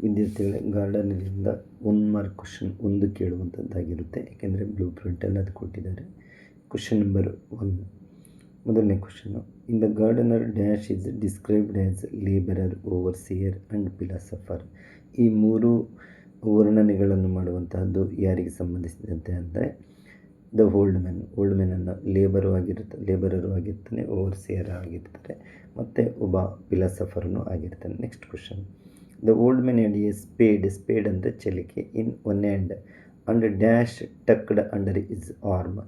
ವಿದ್ಯಾರ್ಥಿಗಳ ಗಾರ್ಡನರಿಂದ 1 mark question ಒಂದು ಕೇಳುವಂಥದ್ದಾಗಿರುತ್ತೆ, ಯಾಕೆಂದರೆ ಬ್ಲೂ ಪ್ರಿಂಟಲ್ಲಿ ಅದು ಕೊಟ್ಟಿದ್ದಾರೆ. ಕ್ವಶನ್ ನಂಬರ್ 1, ಮೊದಲನೇ question. In the gardener dash is described as labourer, overseer and philosopher. ಈ 3 ವರ್ಣನೆಗಳನ್ನು ಮಾಡುವಂತಹದ್ದು ಯಾರಿಗೆ ಸಂಬಂಧಿಸಿದಂತೆ ಅಂದರೆ ದ ಓಲ್ಡ್ ಮ್ಯಾನನ್ನು ಲೇಬರರು ಆಗಿರ್ತಾನೆ, ಓವರ್ಸಿಯರ್ ಆಗಿರ್ತಾರೆ, ಮತ್ತು ಒಬ್ಬ ಫಿಲಾಸಫರ್ನು ಆಗಿರ್ತಾನೆ. Next question. The old man had a spade ಅಂದರೆ ಚಲಿಕೆ in one hand and dash tucked under his arm.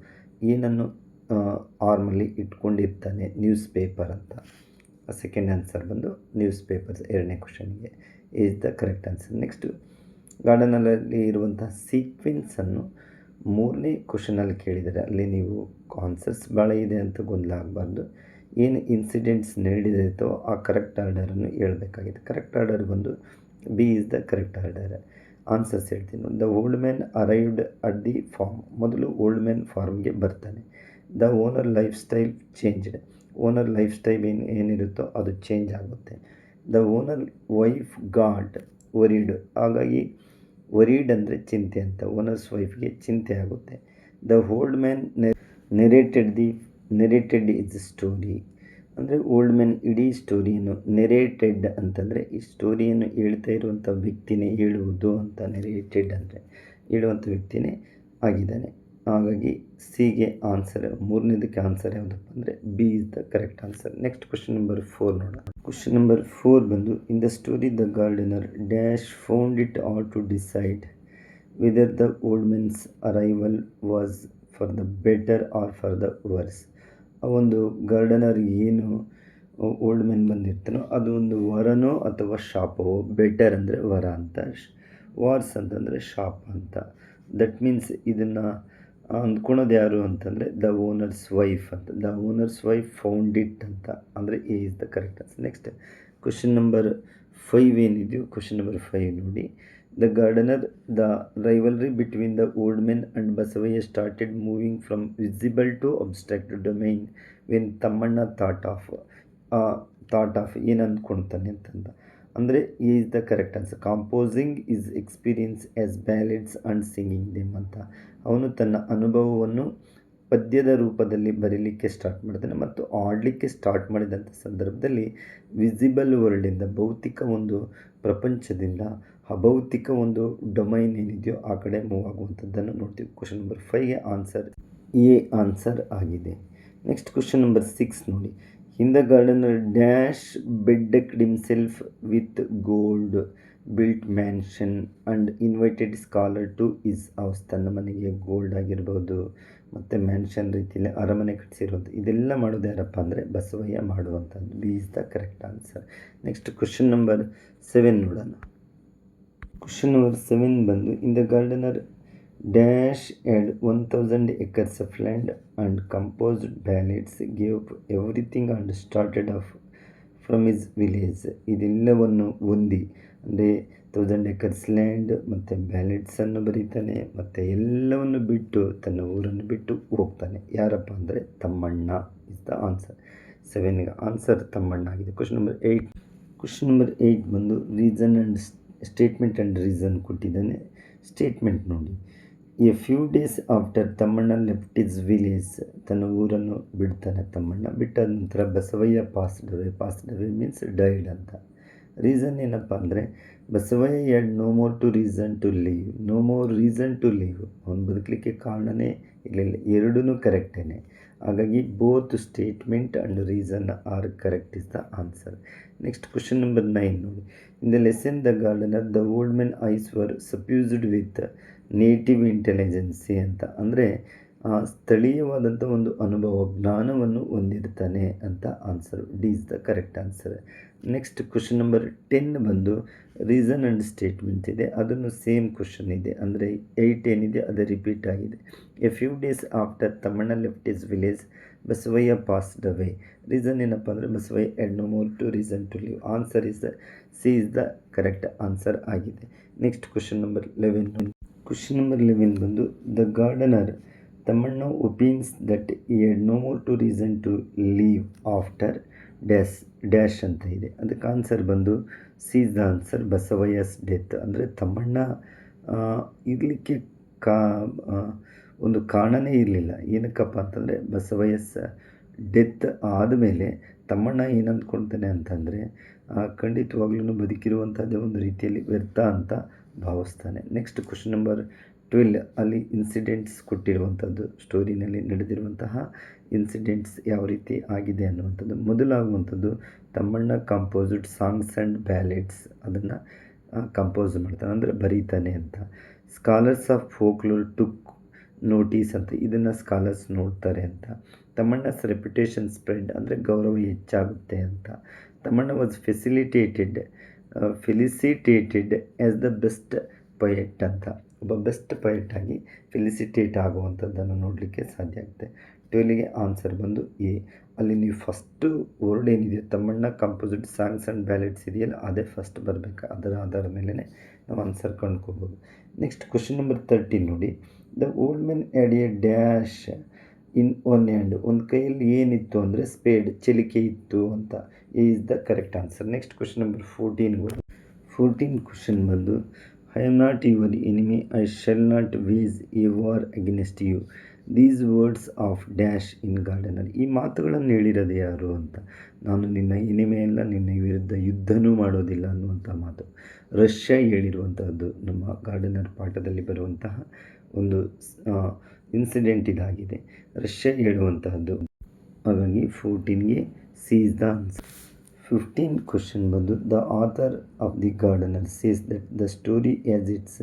ಏನನ್ನು ಆರ್ಮಲ್ಲಿ ಇಟ್ಕೊಂಡಿರ್ತಾನೆ? ನ್ಯೂಸ್ ಪೇಪರ್ ಅಂತ. ಸೆಕೆಂಡ್ ಆನ್ಸರ್ ಬಂದು ನ್ಯೂಸ್ ಪೇಪರ್ಸ್. ಎರಡನೇ ಕ್ವಶನ್ಗೆ is the correct answer. Next, ಗಾರ್ಡನಲ್ಲಿ ಇರುವಂತಹ ಸೀಕ್ವೆನ್ಸನ್ನು 3ನೇ ಕ್ವಶನಲ್ಲಿ ಕೇಳಿದರೆ ಅಲ್ಲಿ ನೀವು ಆನ್ಸರ್ಸ್ ಭಾಳ ಇದೆ ಅಂತ ಗೊಂದಲ ಆಗಬಾರ್ದು. ಏನು ಇನ್ಸಿಡೆಂಟ್ಸ್ ನಡೆದಿರುತ್ತೋ ಆ ಕರೆಕ್ಟ್ ಆರ್ಡರನ್ನು ಹೇಳ್ಬೇಕಾಗಿದೆ. ಕರೆಕ್ಟ್ ಆರ್ಡರ್ ಬಂದು B is the correct order. Answers ಹೇಳ್ತೀನಿ. The old man arrived at the farm. ಮೊದಲು ಓಲ್ಡ್ ಮ್ಯಾನ್ ಫಾರ್ಮ್ಗೆ ಬರ್ತಾನೆ. The owner life style changed. Owner life style ಏನಿರುತ್ತೋ ಅದು ಚೇಂಜ್ ಆಗುತ್ತೆ. The owner wife got worried. ಹಾಗಾಗಿ worried ಅಂದರೆ ಚಿಂತೆ ಅಂತ. ಓನರ್ಸ್ ವೈಫ್ಗೆ ಚಿಂತೆ ಆಗುತ್ತೆ. The old man narrated his story. ಅಂದರೆ ಓಲ್ಡ್ ಮ್ಯಾನ್ ಇಡೀ ಸ್ಟೋರಿಯನ್ನು ನೆರೇಟೆಡ್ ಅಂತಂದರೆ ಈ ಸ್ಟೋರಿಯನ್ನು ಹೇಳ್ತಾ ಇರುವಂಥ ವ್ಯಕ್ತಿನೇ ಹೇಳುವುದು ಅಂತ. ನೆರೇಟೆಡ್ ಅಂದರೆ ಹೇಳುವಂಥ ವ್ಯಕ್ತಿನೇ ಆಗಿದ್ದಾನೆ. ಹಾಗಾಗಿ ಸಿಗೆ ಆನ್ಸರ್, 3ನೇದಕ್ಕೆ ಆನ್ಸರ್ ಯಾವುದಪ್ಪ ಅಂದರೆ B is the correct answer. Next question number 4 ನೋಡೋಣ. ಕ್ವಶನ್ ನಂಬರ್ 4 ಬಂದು in the story the gardener dash found it all to decide whether the old men's arrival was for the better or for the worse. ಆ ಒಂದು gardener ಏನು old men ಬಂದಿರ್ತಾನೋ ಅದು ಒಂದು ವರನೋ ಅಥವಾ ಶಾಪವೋ. Better ಅಂದರೆ ವರ ಅಂತ, ವಾರ್ಸ್ ಅಂತಂದರೆ ಶಾಪ ಅಂತ. ದಟ್ ಮೀನ್ಸ್ ಇದನ್ನು ಅಂದ್ಕೊಳೋದು ಯಾರು ಅಂತಂದರೆ ದ ಓನರ್ಸ್ ವೈಫ್ ಅಂತ. The owner's wife found it ಅಂತ, ಅಂದರೆ A is the correct answer. Next question number 5 ಏನಿದೆಯೋ ಕ್ವಶನ್ ನಂಬರ್ 5 ನೋಡಿ. The gardener the rivalry between the old men and Basavaiah started moving from visible to abstract domain when Thammanna thought of ಏನು ಅಂದ್ಕೊಳ್ತಾನೆ ಅಂತಂದ. ಅಂದರೆ is the correct answer. Composing is experience as ballads and singing them ಅಂತ. ಅವನು ತನ್ನ ಅನುಭವವನ್ನು ಪದ್ಯದ ರೂಪದಲ್ಲಿ ಬರೀಲಿಕ್ಕೆ ಸ್ಟಾರ್ಟ್ ಮಾಡ್ತಾನೆ ಮತ್ತು ಆಡಲಿಕ್ಕೆ ಸ್ಟಾರ್ಟ್ ಮಾಡಿದಂಥ ಸಂದರ್ಭದಲ್ಲಿ ವಿಸಿಬಲ್ ವರ್ಲ್ಡಿಂದ, ಭೌತಿಕ ಒಂದು ಪ್ರಪಂಚದಿಂದ ಅಭೌತಿಕ ಒಂದು ಡೊಮೈನ್ ಏನಿದೆಯೋ ಆ ಕಡೆ ಮೂವ್ ಆಗುವಂಥದ್ದನ್ನು ನೋಡ್ತೀವಿ. ಕ್ವಶನ್ ನಂಬರ್ 5ಗೆ ಆನ್ಸರ್ ಎ ಆನ್ಸರ್ ಆಗಿದೆ. ನೆಕ್ಸ್ಟ್ ಕ್ವಶನ್ ನಂಬರ್ 6 ನೋಡಿ. In the gardener dash bedecked himself with gold built mansion and invited scholar to his house. ತನ್ನ ಮನೆಗೆ ಗೋಲ್ಡ್ ಆಗಿರ್ಬೋದು ಮತ್ತು ಮ್ಯಾನ್ಷನ್ ರೀತಿಯಲ್ಲಿ ಅರಮನೆ ಕಟ್ಟಿಸಿರೋದು. ಇದೆಲ್ಲ ಮಾಡೋದು ಯಾರಪ್ಪ ಅಂದರೆ ಬಸವಯ್ಯ ಮಾಡುವಂಥದ್ದು. B is the correct answer. Next question number 7 ನೋಡೋಣ. ಕ್ವಶನ್ ನಂಬರ್ 7 ಬಂದು in the gardener dash add 1000 acres of land and composed ballads, gave everything and started off from is village. ಇದೆಲ್ಲವನ್ನು ಹೊಂದಿ ಅಂದರೆ 1000 acres ಲ್ಯಾಂಡ್ ಮತ್ತು ಬ್ಯಾಲೆಡ್ಸನ್ನು ಬರೀತಾನೆ ಮತ್ತು ಎಲ್ಲವನ್ನು ಬಿಟ್ಟು ತನ್ನ ಊರನ್ನು ಬಿಟ್ಟು ಹೋಗ್ತಾನೆ. ಯಾರಪ್ಪ ಅಂದರೆ ತಮ್ಮಣ್ಣ ಇಸ್ ದ ಆನ್ಸರ್. 7ಗೆ ಆನ್ಸರ್ ತಮ್ಮಣ್ಣ ಆಗಿದೆ. Question number 8. ಕ್ವಶನ್ ನಂಬರ್ 8 ಬಂದು reason and statement and reason ಕೊಟ್ಟಿದ್ದಾನೆ. ಸ್ಟೇಟ್ಮೆಂಟ್ ನೋಡಿ. A few days after Thammanna left his village. ತನ್ನ ಊರನ್ನು ಬಿಡ್ತಾನೆ ತಮ್ಮಣ್ಣ. ಬಿಟ್ಟ ನಂತರ Basavaiah passed away means died ಅಂತ. ರೀಸನ್ ಏನಪ್ಪ ಅಂದರೆ Basavaiah had no more reason to live. ಅವನು ಬದುಕಲಿಕ್ಕೆ ಕಾರಣನೇ ಇರಲಿಲ್ಲ. ಎರಡೂ ಕರೆಕ್ಟೇನೆ. ಹಾಗಾಗಿ both statement and reason are correct is the answer. Next question number 9 ನೋಡಿ. In the lesson the gardener the old men eyes were suffused with native intelligence ಅಂತ. ಅಂದರೆ ಸ್ಥಳೀಯವಾದಂಥ ಒಂದು ಅನುಭವ ಜ್ಞಾನವನ್ನು ಹೊಂದಿರ್ತಾನೆ ಅಂತ answer. D is the correct answer. Next question number 10 ಬಂದು ರೀಸನ್ ಆ್ಯಂಡ್ ಸ್ಟೇಟ್ಮೆಂಟ್ ಇದೆ. ಅದನ್ನು ಸೇಮ್ ಕ್ವಶನ್ ಇದೆ, ಅಂದರೆ 8 ಏನಿದೆ ಅದು ರಿಪೀಟ್ ಆಗಿದೆ. A few days after Thammanna left his village Basavaiah passed away. Reason ಏನಪ್ಪ ಅಂದರೆ Basavaiah had no more reason to live. Answer is the C is the correct answer ಆಗಿದೆ. Next question number 11. Question number 11 ಬಂದು the gardener Thammanna opines that he had no more reason to live after dash ಅಂತ ಇದೆ. ಅದಕ್ಕೆ answer ಬಂದು C is the answer. Basavaiah's death ಅಂದರೆ ತಮ್ಮಣ್ಣ ಇರಲಿಕ್ಕೆ ಕಾ ಒಂದು ಕಾರಣನೇ ಇರಲಿಲ್ಲ. ಏನಕ್ಕಪ್ಪ ಅಂತಂದರೆ ಬಸವಯ್ಯಸ್ ಡೆತ್ ಆದಮೇಲೆ ತಮ್ಮಣ್ಣ ಏನು ಅಂದ್ಕೊಳ್ತಾನೆ ಅಂತಂದರೆ ಖಂಡಿತವಾಗ್ಲೂ ಬದುಕಿರುವಂಥದ್ದೇ ಒಂದು ರೀತಿಯಲ್ಲಿ ವ್ಯರ್ಥ ಅಂತ ಭಾವಿಸ್ತಾನೆ. ನೆಕ್ಸ್ಟ್ ಕ್ವಶನ್ ನಂಬರ್ 12 ಅಲ್ಲಿ ಇನ್ಸಿಡೆಂಟ್ಸ್ ಕೊಟ್ಟಿರುವಂಥದ್ದು, ಸ್ಟೋರಿನಲ್ಲಿ ನಡೆದಿರುವಂತಹ ಇನ್ಸಿಡೆಂಟ್ಸ್ ಯಾವ ರೀತಿ ಆಗಿದೆ ಅನ್ನುವಂಥದ್ದು. ಮೊದಲಾಗುವಂಥದ್ದು ತಮ್ಮಣ್ಣ ಕಂಪೋಸ್ಡ್ ಸಾಂಗ್ಸ್ ಆ್ಯಂಡ್ ಬ್ಯಾಲೆಡ್ಸ್, ಅದನ್ನು ಕಂಪೋಸ್ ಮಾಡ್ತಾನೆ ಅಂದರೆ ಬರೀತಾನೆ ಅಂತ. Scholars of folklore took notice ಅಂತ, ಇದನ್ನು ಸ್ಕಾಲರ್ಸ್ ನೋಡ್ತಾರೆ ಅಂತ. ತಮ್ಮಣ್ಣಸ್ ರೆಪ್ಯುಟೇಷನ್ ಸ್ಪ್ರೆಡ್ ಅಂದರೆ ಗೌರವ ಹೆಚ್ಚಾಗುತ್ತೆ ಅಂತ. Tammanna was facilitated as the best poet ಅಂತ, ಒಬ್ಬ ಬೆಸ್ಟ್ ಪೊಯೆಟ್ ಆಗಿ ಫೆಲಿಸಿಟೇಟ್ ಆಗುವಂಥದ್ದನ್ನು ನೋಡಲಿಕ್ಕೆ ಸಾಧ್ಯ ಆಗುತ್ತೆ. 12ಗೆ ಆನ್ಸರ್ ಬಂದು ಎ. ಅಲ್ಲಿ ನೀವು ಫಸ್ಟು ವರ್ಡ್ ಏನಿದೆ Tammanna composed songs and ballads ಇದೆಯಲ್ಲ ಅದೇ ಫಸ್ಟ್ ಬರಬೇಕು, ಅದರ ಆಧಾರದ ಮೇಲೆ ನಾವು ಆನ್ಸರ್ ಕಂಡ್ಕೋಬೋದು. ನೆಕ್ಸ್ಟ್ ಕ್ವಶನ್ ನಂಬರ್ 13 ನೋಡಿ. The old men had a dash in one hand, ಒಂದು ಕೈಯಲ್ಲಿ ಏನಿತ್ತು ಅಂದರೆ ಸ್ಪೇಡ್, ಚೆಲಿಕೆ ಇತ್ತು ಅಂತ. Is the correct answer. Next question number 14 question ಬಂದು I am not your enemy, I shall not wage a war against you, these words of dash in gardener. ಈ ಮಾತುಗಳನ್ನು ಹೇಳಿರೋದು ಯಾರು ಅಂತ. ನಾನು ನಿನ್ನ ಎನಿಮೆ ಅಲ್ಲ, ನಿನ್ನ ವಿರುದ್ಧ ಯುದ್ಧನೂ ಮಾಡೋದಿಲ್ಲ ಅನ್ನುವಂಥ ಮಾತು ರಷ್ಯಾ ಹೇಳಿರುವಂತಹದ್ದು. ನಮ್ಮ ಗಾರ್ಡನರ್ ಪಾಠದಲ್ಲಿ ಬರುವಂತಹ ಒಂದು ಇನ್ಸಿಡೆಂಟ್ ಇದಾಗಿದೆ, ರಷ್ಯಾ ಹೇಳುವಂತಹದ್ದು. ಹಾಗಾಗಿ 14ಗೆ C is the answer. 15 question ಬಂದು the author of the gardener says that the story has its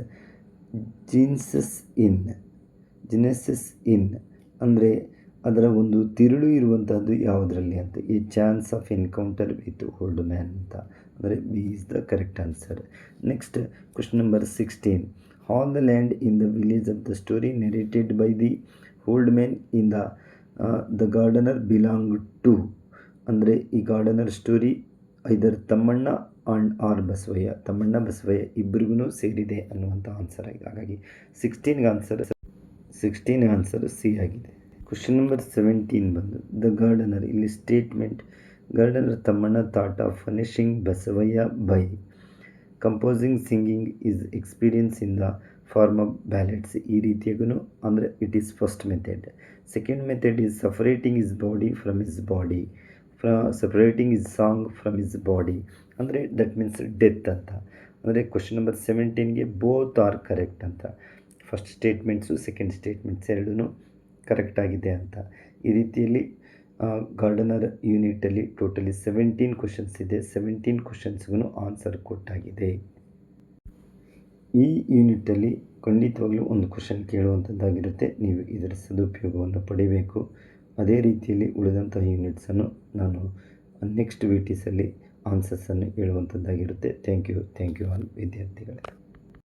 genesis in ಅಂದರೆ ಅದರ ಒಂದು ತಿರುಳು ಇರುವಂತಹದ್ದು ಯಾವುದರಲ್ಲಿ ಅಂತ. ಈ chance of encounter with old man ಅಂತ, ಅಂದರೆ B is the correct answer. Next question number 16 all the land in the village of the story narrated by the old man in the gardener belong to, ಅಂದರೆ ಈ gardener story either Thammanna and or Basavaiah, Thammanna Basavaiah ಇಬ್ಬರಿಗೂ ಸೇರಿದೆ ಅನ್ನುವಂಥ answer ಆಗಿದೆ. ಹಾಗಾಗಿ 16 answer C ಆಗಿದೆ. Question number 17 ಬಂದು the gardener, ಇಲ್ಲಿ statement gardener Thammanna thought of furnishing Basavaiah by composing singing is experience in the form of ballads. ಈ ರೀತಿಯಾಗೂ ಅಂದರೆ it is first method. Second method is separating his body from his body, separating his song from his body, ಅಂದರೆ that means death ಅಂತ. ಅಂದರೆ question number 17ಗೆ both are correct ಅಂತ. First statements second statements ಎರಡೂ correct ಆಗಿದೆ ಅಂತ. ಈ ರೀತಿಯಲ್ಲಿ ಗಾರ್ಡನರ್ ಯೂನಿಟಲ್ಲಿ ಟೋಟಲಿ 17 ಕ್ವಶನ್ಸ್ ಇದೆ. 17 ಕ್ವಶನ್ಸ್ಗೂ ಆನ್ಸರ್ ಕೊಟ್ಟಾಗಿದೆ. ಈ ಯೂನಿಟಲ್ಲಿ ಖಂಡಿತವಾಗ್ಲೂ ಒಂದು ಕ್ವಶನ್ ಕೇಳುವಂಥದ್ದಾಗಿರುತ್ತೆ, ನೀವು ಇದರ ಸದುಪಯೋಗವನ್ನು ಪಡಿಬೇಕು. ಅದೇ ರೀತಿಯಲ್ಲಿ ಉಳಿದಂತಹ ಯೂನಿಟ್ಸನ್ನು ನಾನು ನೆಕ್ಸ್ಟ್ ವೀಟೀಸಲ್ಲಿ ಆನ್ಸರ್ಸನ್ನು ಹೇಳುವಂಥದ್ದಾಗಿರುತ್ತೆ. ಥ್ಯಾಂಕ್ ಯು ಆಲ್ ವಿದ್ಯಾರ್ಥಿಗಳೇ.